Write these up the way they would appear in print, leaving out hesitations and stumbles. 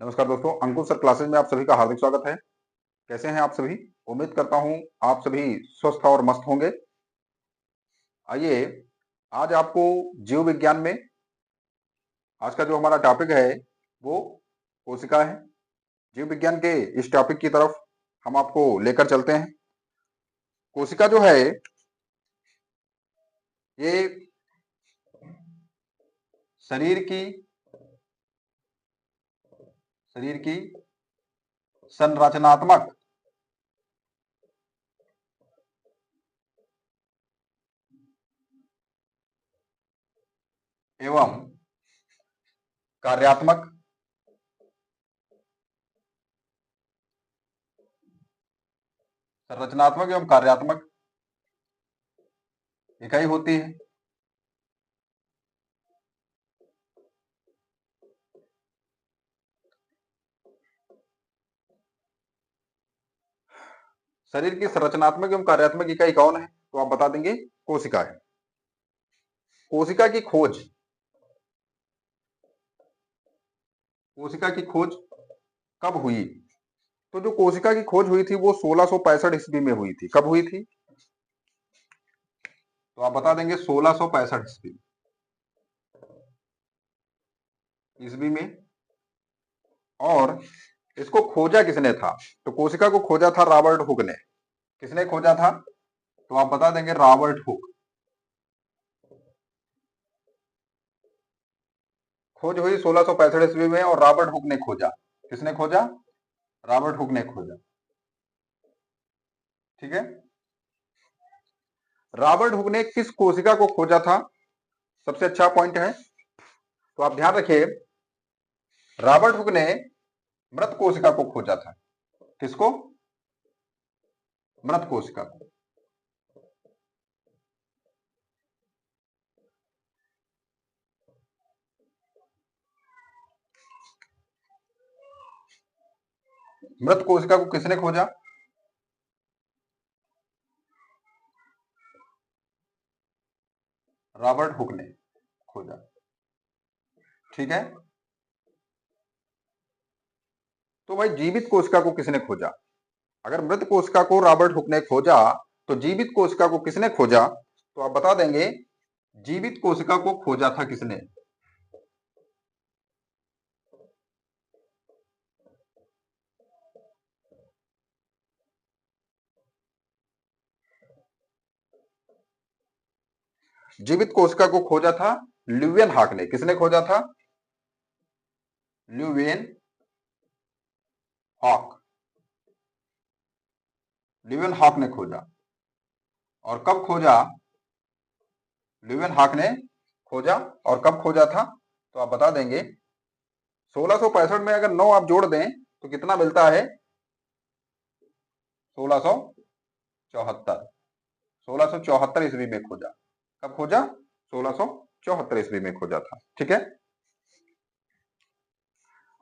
नमस्कार दोस्तों, अंकुर sir classes में आप सभी का हार्दिक स्वागत है। कैसे हैं आप सभी? उम्मीद करता हूं आप सभी स्वस्थ और मस्त होंगे। आइए, आज आपको जीव विज्ञान में आज का जो हमारा टॉपिक है वो कोशिका है। जीव विज्ञान के इस टॉपिक की तरफ हम आपको लेकर चलते हैं। कोशिका जो है ये शरीर की शरीर की संरचनात्मक एवं कार्यात्मक संरचनात्मक एवं कार्यात्मक इकाई होती है। शरीर की संरचनात्मक एवं कार्यात्मक इकाई कौन है? तो आप बता देंगे कोशिका है। कोशिका की खोज कोशिका की खोज कब हुई? तो जो कोशिका की खोज हुई थी वो 1665 ईस्वी में हुई थी। कब हुई थी? तो आप बता देंगे 1665 ईस्वी में। और इसको खोजा किसने था? तो कोशिका को खोजा था रॉबर्ट हुक ने। किसने खोजा था? तो आप बता देंगे रॉबर्ट हुक। खोज हुई 1665 ईस्वी में और रॉबर्ट हुक ने खोजा। किसने खोजा? रॉबर्ट हुक ने खोजा। ठीक है। रॉबर्ट हुक ने किस कोशिका को खोजा था? सबसे अच्छा पॉइंट है, तो आप ध्यान रखिए। रॉबर्ट हुक ने मृत कोशिका को खोजा था। किसको? मृत कोशिका को। मृत कोशिका को किसने खोजा? रॉबर्ट हुक ने खोजा। ठीक है। तो भाई जीवित कोशिका को किसने खोजा? अगर मृत कोशिका को रॉबर्ट हुक ने खोजा तो जीवित कोशिका को किसने खोजा? तो आप बता देंगे जीवित कोशिका को खोजा था किसने? जीवित कोशिका को खोजा था ल्यूवेन हॉक ने। किसने खोजा था? Leeuwen hoc. ल्यूवेन हॉक ने खोजा। और कब खोजा? ल्यूवेन हॉक ने खोजा और कब खोजा था? तो आप बता देंगे 1665 में अगर 9 आप जोड़ दें तो कितना मिलता है? 1674। 1674 ईस्वी में खोजा। कब खोजा? 1674 ईस्वी में खोजा था। ठीक है।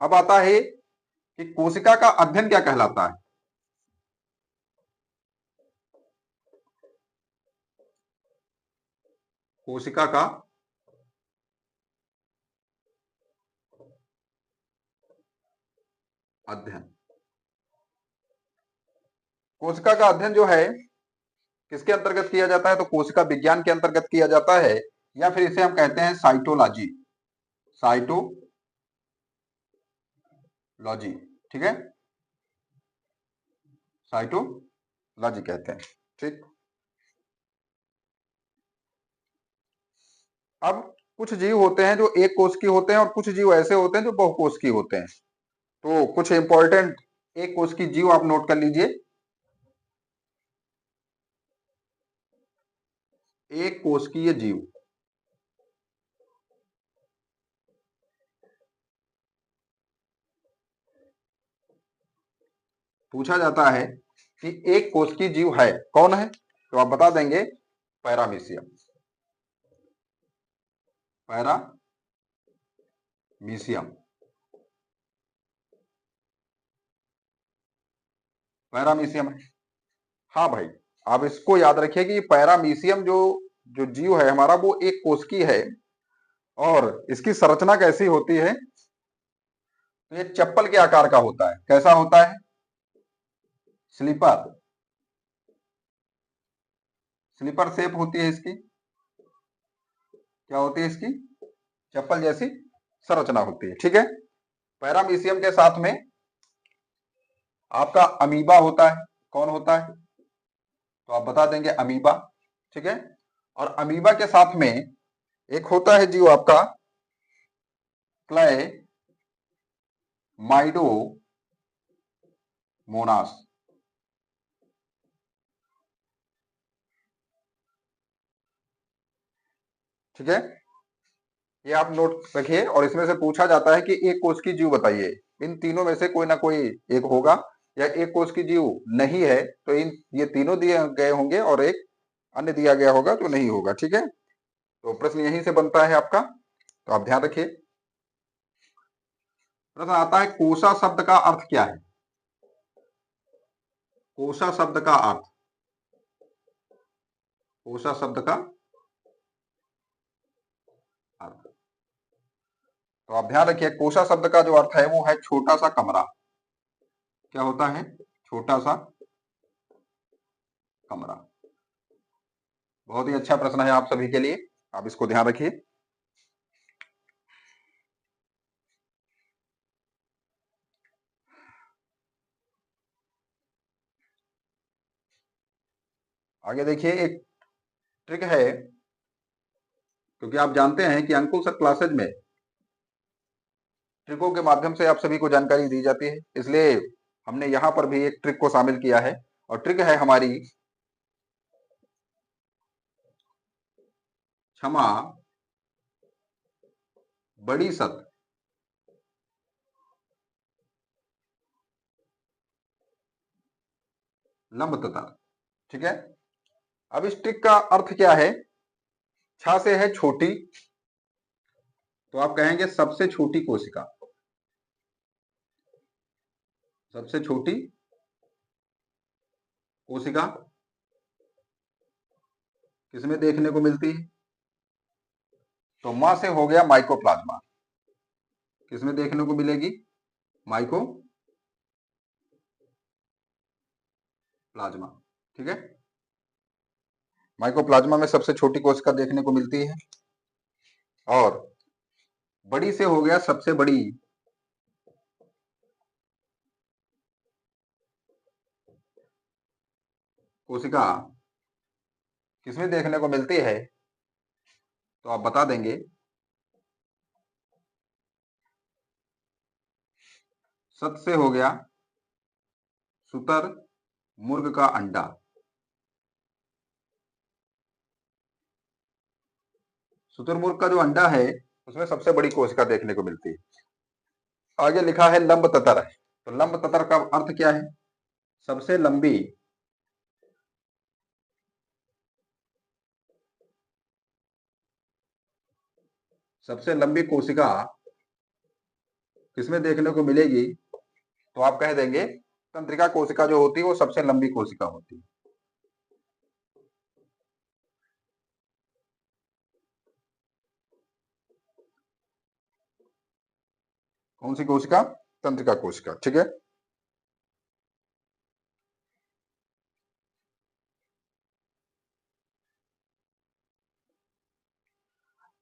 अब आता है कि कोशिका का अध्ययन क्या कहलाता है? कोशिका का अध्ययन। कोशिका का अध्ययन जो है किसके अंतर्गत किया जाता है? तो कोशिका विज्ञान के अंतर्गत किया जाता है, या फिर इसे हम कहते हैं साइटोलॉजी। साइटोलॉजी। ठीक है। साइटोलॉजी कहते हैं। ठीक। अब कुछ जीव होते हैं जो एक कोश की होते हैं और कुछ जीव ऐसे होते हैं जो बहुकोश की होते हैं। तो कुछ इंपॉर्टेंट एक कोश की जीव आप नोट कर लीजिए। एक कोशिकीय जीव। पूछा जाता है कि एक कोशिकीय जीव है कौन है? तो आप बता देंगे पैरामीशियम। पैरामीशियम। पैरामीशियम है। हाँ भाई, आप इसको याद रखिए कि पैरामीशियम जो जो जीव है हमारा वो एक कोशिकीय है। और इसकी संरचना कैसी होती है? तो ये चप्पल के आकार का होता है। कैसा होता है? स्लीपर। स्लीपर शेप होती है इसकी। क्या होती है इसकी? चप्पल जैसी संरचना होती है। ठीक है। पैरामीशियम के साथ में आपका अमीबा होता है। कौन होता है? तो आप बता देंगे अमीबा। ठीक है। और अमीबा के साथ में एक होता है जीव आपका क्ले माइडो मोनास। ठीक है। ये आप नोट रखिए और इसमें से पूछा जाता है कि एक कोष की जीव बताइए। इन तीनों में से कोई ना कोई एक होगा, या एक कोष की जीव नहीं है तो इन ये तीनों दिए गए होंगे और एक अन्य दिया गया होगा तो नहीं होगा। ठीक है। तो प्रश्न यहीं से बनता है आपका, तो आप ध्यान रखिए। प्रश्न आता है कोशा शब्द का अर्थ क्या है? कोशा शब्द का अर्थ, कोशा शब्द का अर्थ, तो आप ध्यान रखिए कोशा शब्द का जो अर्थ है वो है छोटा सा कमरा। क्या होता है? छोटा सा कमरा। बहुत ही अच्छा प्रश्न है आप सभी के लिए, आप इसको ध्यान रखिए। आगे देखिए, एक ट्रिक है, क्योंकि आप जानते हैं कि अंकुल सर क्लासेज में ट्रिकों के माध्यम से आप सभी को जानकारी दी जाती है, इसलिए हमने यहां पर भी एक ट्रिक को शामिल किया है। और ट्रिक है हमारी क्षमा बड़ी सत लंब तथा। ठीक है। अब इस ट्रिक का अर्थ क्या है? छा से है छोटी, तो आप कहेंगे सबसे छोटी कोशिका। सबसे छोटी कोशिका किसमें देखने को मिलती है? तो मां से हो गया माइकोप्लाज्मा। किसमें देखने को मिलेगी? माइकोप्लाज्मा। ठीक है। माइकोप्लाज्मा में सबसे छोटी कोशिका देखने को मिलती है। और बड़ी से हो गया सबसे बड़ी कोशिका किसमें देखने को मिलती है? तो आप बता देंगे सत से हो गया सुतर मुर्ग का अंडा। शुतुरमुर्ग का जो अंडा है उसमें सबसे बड़ी कोशिका देखने को मिलती है। आगे लिखा है लंब ततर। तो लंब ततर का अर्थ क्या है? सबसे लंबी सबसे लंबी कोशिका किसमें देखने को मिलेगी? तो आप कह देंगे तंत्रिका कोशिका जो होती है वो सबसे लंबी कोशिका होती है। कौन सी कोशिका? तंत्रिका कोशिका। ठीक है।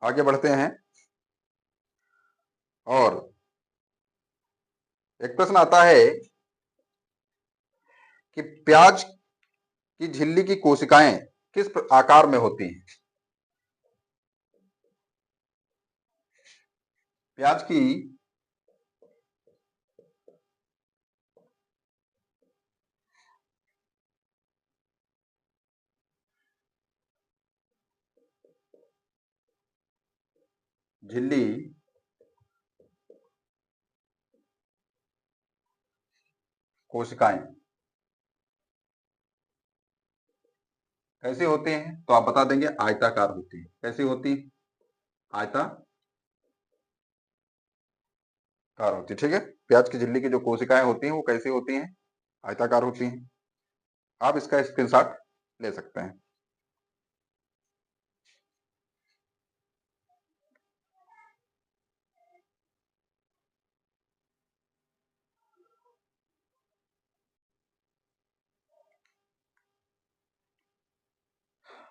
आगे बढ़ते हैं और एक प्रश्न आता है कि प्याज की झिल्ली की कोशिकाएं किस आकार में होती हैं? प्याज की झिल्ली कोशिकाएं कैसी होती हैं? तो आप बता देंगे आयताकार होती है। कैसी होती है? आयताकार होती है। ठीक है। प्याज की झिल्ली की जो कोशिकाएं होती हैं वो कैसी होती हैं? आयताकार होती हैं। आप इसका स्क्रीनशॉट ले सकते हैं।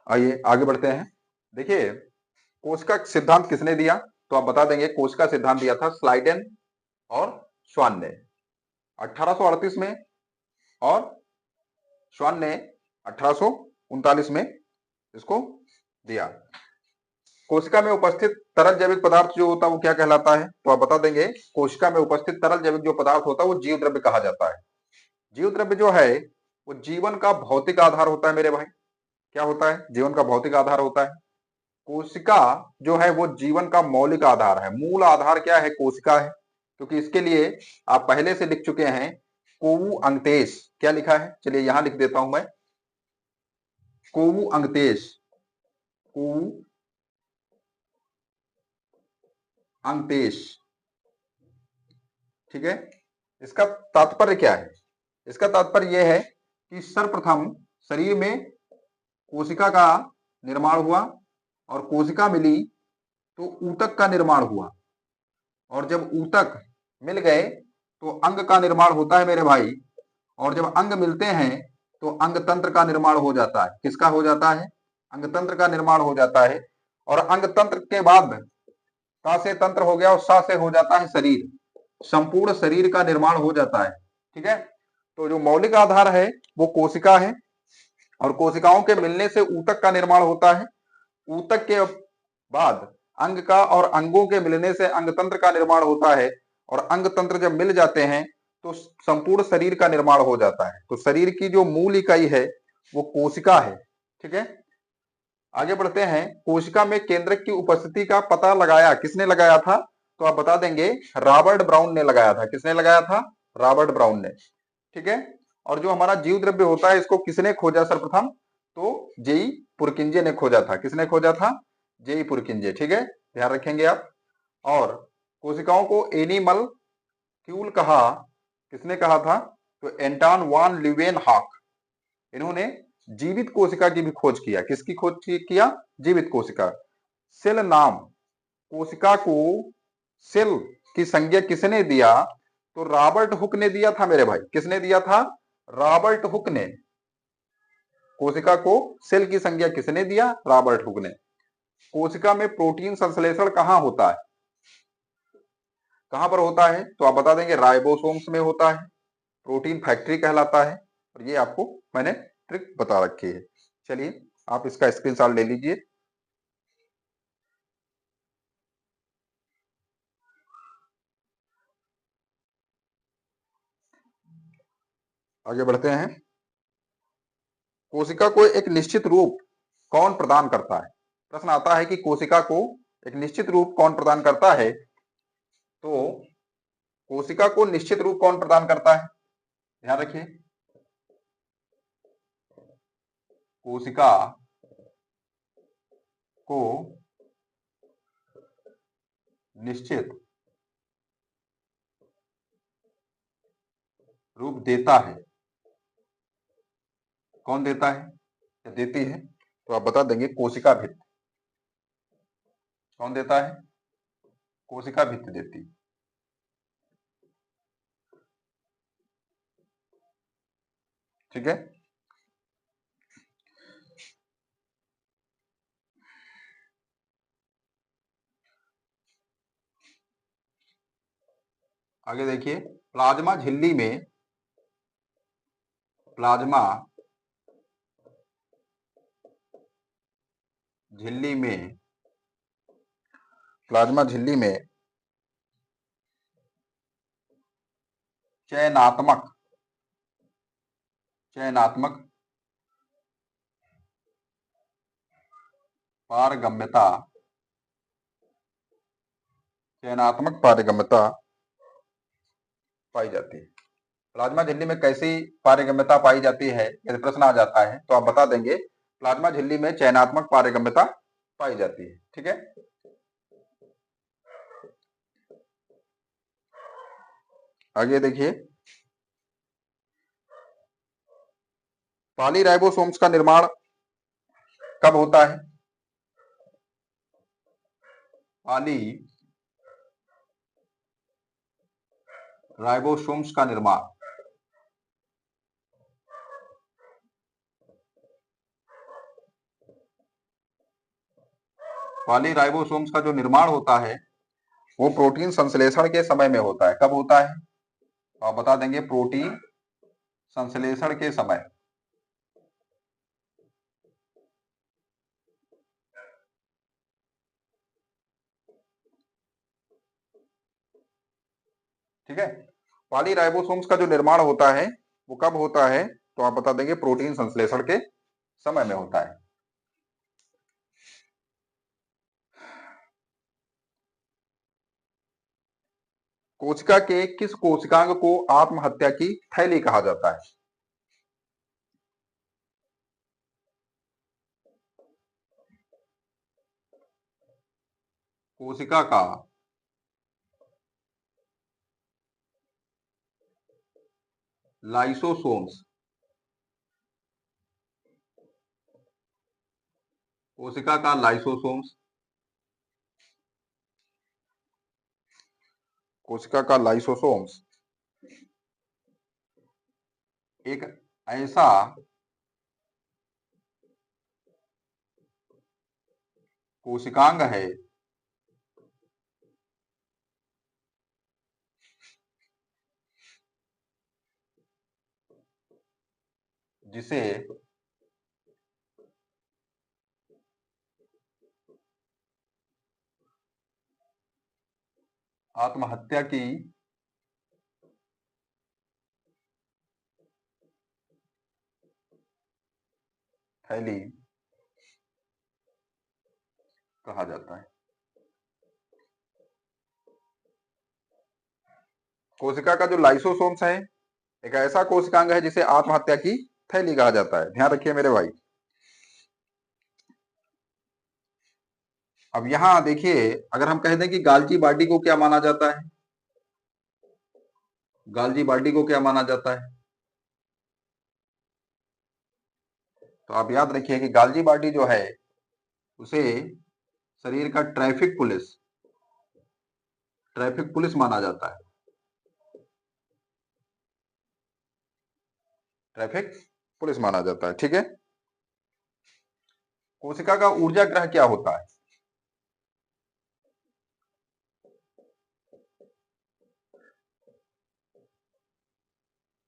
आइए आगे बढ़ते हैं। देखिए, कोशिका सिद्धांत किसने दिया? तो आप बता देंगे कोशिका सिद्धांत दिया था स्लाइडेन और श्वान ने 1838 में, और श्वान ने 1839 में इसको दिया। कोशिका में उपस्थित तरल जैविक पदार्थ जो होता है वो क्या कहलाता है? तो आप बता देंगे कोशिका में उपस्थित तरल जैविक जो पदार्थ होता है वो जीव द्रव्य कहा जाता है। जीव द्रव्य जो है वो जीवन का भौतिक आधार होता है मेरे भाई। क्या होता है? जीवन का भौतिक आधार होता है। कोशिका जो है वो जीवन का मौलिक आधार है। मूल आधार क्या है? कोशिका है, क्योंकि इसके लिए आप पहले से लिख चुके हैं कोवु अंगतेश। क्या लिखा है? चलिए यहां लिख देता हूं मैं, कोवु अंगतेश। कोवु अंगतेश, ठीक है। इसका तात्पर्य क्या है? इसका तात्पर्य यह है कि सर्वप्रथम शरीर में कोशिका का निर्माण हुआ, और कोशिका मिली तो ऊतक का निर्माण हुआ, और जब ऊतक मिल गए तो अंग का निर्माण होता है मेरे भाई, और जब अंग मिलते हैं तो अंग तंत्र का निर्माण हो जाता है। किसका हो जाता है? अंग तंत्र का निर्माण हो जाता है। और अंग तंत्र के बाद ता से तंत्र हो गया, और सा से हो जाता है शरीर। संपूर्ण शरीर का निर्माण हो जाता है, ठीक है। तो जो मौलिक आधार है वो कोशिका है, और कोशिकाओं के मिलने से ऊतक का निर्माण होता है। ऊतक के बाद अंग का, और अंगों के मिलने से अंग तंत्र का निर्माण होता है, और अंग तंत्र जब मिल जाते हैं तो संपूर्ण शरीर का निर्माण हो जाता है। तो शरीर की जो मूल इकाई है वो कोशिका है, ठीक है। आगे बढ़ते हैं। कोशिका में केंद्रक की उपस्थिति का पता लगाया किसने लगाया था? तो आप बता देंगे रॉबर्ट ब्राउन ने लगाया था। किसने लगाया था? रॉबर्ट ब्राउन ने, ठीक है। और जो हमारा जीव द्रव्य होता है इसको किसने खोजा सर्वप्रथम? तो जेई पुरकिंजे ने खोजा था। किसने खोजा था? जेई पुरकिंजे, ठीक है, ध्यान रखेंगे आप। और कोशिकाओं को एनिमल क्यूल कहा, किसने कहा था? तो एंटन वान ल्यूवेनहॉक, इन्होंने जीवित कोशिका की भी खोज किया। किसकी खोज किया? जीवित कोशिका। सेल नाम, कोशिका को सेल की संज्ञा किसने दिया? तो रॉबर्ट हुक ने दिया था मेरे भाई। किसने दिया था? रॉबर्ट हुक ने। कोशिका को सेल की संज्ञा किसने दिया? रॉबर्ट हुक ने। कोशिका में प्रोटीन संश्लेषण कहां होता है? कहां पर होता है? तो आप बता देंगे राइबोसोम्स में होता है। प्रोटीन फैक्ट्री कहलाता है, और ये आपको मैंने ट्रिक बता रखी है। चलिए आप इसका स्क्रीनशॉट ले लीजिए। आगे बढ़ते हैं। कोशिका को एक निश्चित रूप कौन प्रदान करता है? प्रश्न आता है कि कोशिका को एक निश्चित रूप कौन प्रदान करता है? तो कोशिका को निश्चित रूप कौन प्रदान करता है? ध्यान रखिए, कोशिका को निश्चित रूप देता है। कौन देता है या देती है? तो आप बता देंगे कोशिका भित्ति। कौन देता है? कोशिका भित्ति देती है, ठीक है। आगे देखिए, प्लाज्मा झिल्ली में, प्लाज्मा झिल्ली में, प्लाज्मा झिल्ली में चयनात्मक, चयनात्मक पारगम्यता, चयनात्मक पारगम्यता पाई जाती है। प्लाज्मा झिल्ली में कैसी पारगम्यता पाई जाती है यदि प्रश्न आ जाता है तो आप बता देंगे प्लाज्मा झिल्ली में चयनात्मक पारगम्यता पाई जाती है, ठीक है। आगे देखिए, पॉलीराइबोसोम्स का निर्माण कब होता है? पॉली राइबोसोम्स का निर्माण पॉलीराइबोसोम्स का जो निर्माण होता है वो प्रोटीन संश्लेषण के समय में होता है। कब होता है? तो आप बता देंगे प्रोटीन संश्लेषण के समय। ठीक है, पॉलीराइबोसोम्स का जो निर्माण होता है वो कब होता है? तो आप बता देंगे प्रोटीन संश्लेषण के समय में होता है। कोशिका के किस कोशिकांग को आत्महत्या की थैली कहा जाता है? कोशिका का लाइसोसोम्स, कोशिका का लाइसोसोम्स, कोशिका का लाइसोसोम्स एक ऐसा कोशिकांग है जिसे आत्महत्या की थैली कहा जाता है। कोशिका का जो लाइसोसोम्स है एक ऐसा कोशिकांग है जिसे आत्महत्या की थैली कहा जाता है। ध्यान रखिए मेरे भाई। अब यहां देखिए, अगर हम कह दें कि गाल्जी बाडी को क्या माना जाता है, गाल्जी बाडी को क्या माना जाता है, तो आप याद रखिए कि गाल्जी बाडी जो है उसे शरीर का ट्रैफिक पुलिस माना जाता है। ट्रैफिक पुलिस माना जाता है। ठीक है, कोशिका का ऊर्जा ग्रह क्या होता है?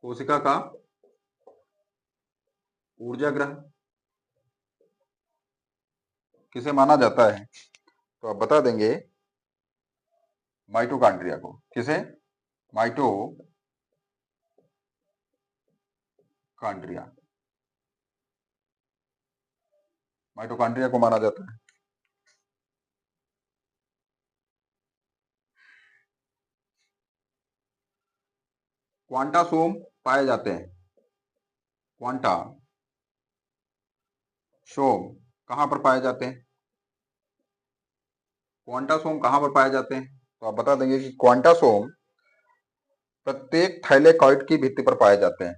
कोशिका का ऊर्जा ग्रह किसे माना जाता है? तो आप बता देंगे माइटोकॉन्ड्रिया को। किसे? माइटोकॉन्ड्रिया, माइटोकॉन्ड्रिया को माना जाता है। क्वांटासोम पाए जाते हैं। क्वांटा सोम कहां पर पाए जाते हैं? क्वांटासोम कहां पर पाए जाते हैं? तो आप बता देंगे कि क्वांटासोम प्रत्येक थाइलेकॉइड की भित्ति पर पाए जाते हैं।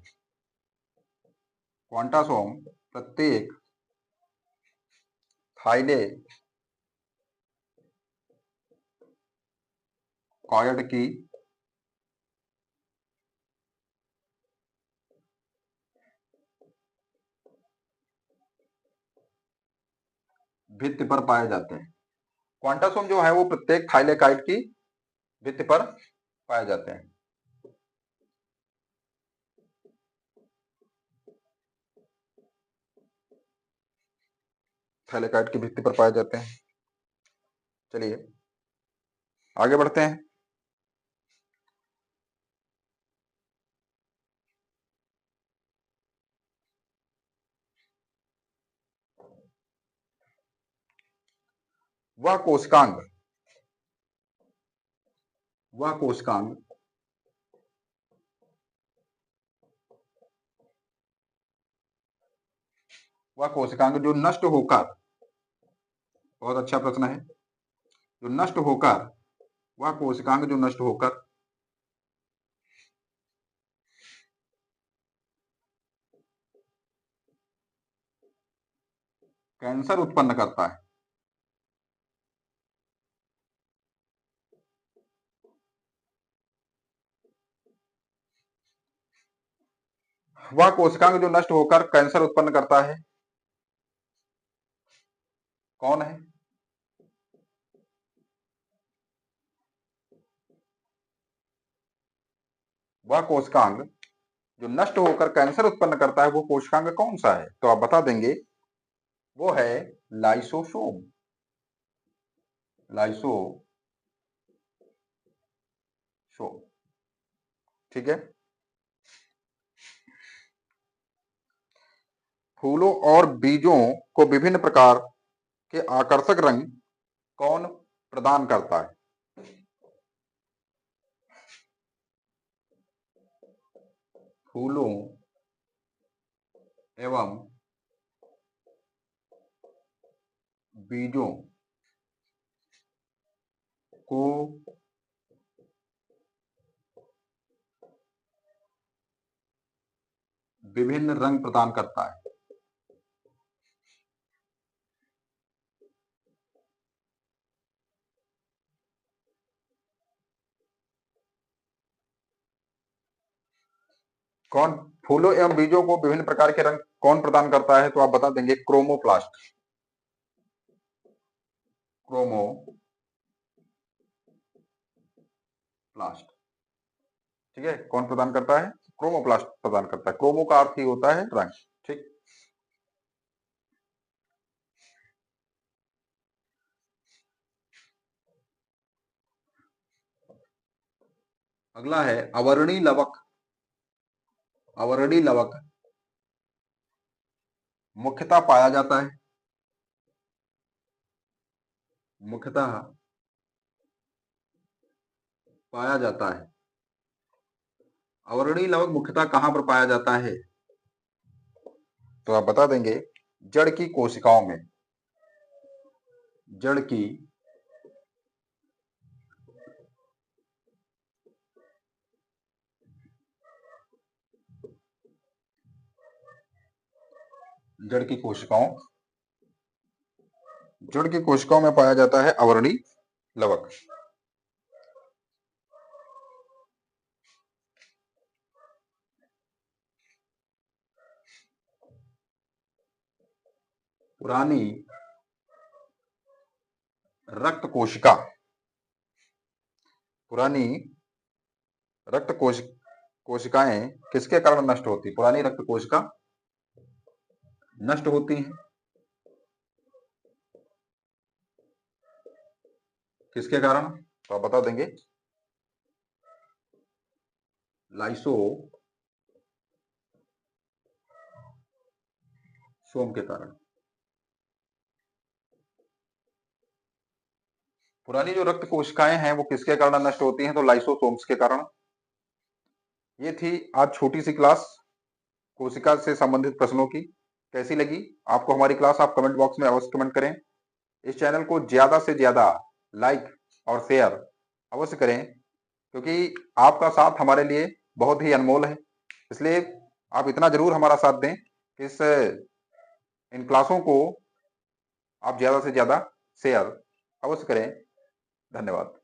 क्वांटासोम प्रत्येक थाइलेकॉइड की भित्ति पर पाए जाते हैं। क्वांटासोम जो है वो प्रत्येक थाइलेकॉइड की भित्ति पर पाए जाते हैं। थाइलेकॉइड की भित्ति पर पाए जाते हैं। चलिए आगे बढ़ते हैं। वह कोशिकांग वह कोशिकांग वह कोशिकांग जो नष्ट होकर, बहुत अच्छा प्रश्न है, जो नष्ट होकर, वह कोशिकांग जो नष्ट होकर कैंसर उत्पन्न करता है। वह कोशिकांग जो नष्ट होकर कैंसर उत्पन्न करता है कौन है? वह कोशिकांग जो नष्ट होकर कैंसर उत्पन्न करता है वो कोशिकांग कौन सा है? तो आप बता देंगे वो है लाइसोसोम। लाइसोसोम, ठीक है। फूलों और बीजों को विभिन्न प्रकार के आकर्षक रंग कौन प्रदान करता है? फूलों एवं बीजों को विभिन्न रंग प्रदान करता है। कौन फूलों एवं बीजों को विभिन्न प्रकार के रंग कौन प्रदान करता है? तो आप बता देंगे क्रोमोप्लास्ट। क्रोमोप्लास्ट, ठीक है। कौन प्रदान करता है? क्रोमोप्लास्ट प्रदान करता है। क्रोमो का अर्थ ही होता है रंग, ठीक। अगला है अवर्णी लवक। अवर्णी लवक मुख्यतः पाया जाता है, मुख्यतः पाया जाता है। अवर्णी लवक मुख्यतः कहां पर पाया जाता है? तो आप बता देंगे जड़ की कोशिकाओं में। जड़ की जड़ की कोशिकाओं जड़ की कोशिकाओं में पाया जाता है अवर्णी लवक। पुरानी रक्त कोशिका, पुरानी रक्त कोशिकाएं किसके कारण नष्ट होती? पुरानी रक्त कोशिका नष्ट होती हैं किसके कारण? तो आप बता देंगे लाइसोसोम के कारण। पुरानी जो रक्त कोशिकाएं हैं वो किसके कारण नष्ट होती हैं? तो लाइसोसोम्स के कारण। ये थी आज छोटी सी क्लास कोशिका से संबंधित प्रश्नों की। कैसी लगी आपको हमारी क्लास? आप कमेंट बॉक्स में अवश्य कमेंट करें। इस चैनल को ज्यादा से ज्यादा लाइक और शेयर अवश्य करें, क्योंकि आपका साथ हमारे लिए बहुत ही अनमोल है। इसलिए आप इतना जरूर हमारा साथ दें कि इन क्लासों को आप ज्यादा से ज्यादा शेयर अवश्य करें। धन्यवाद।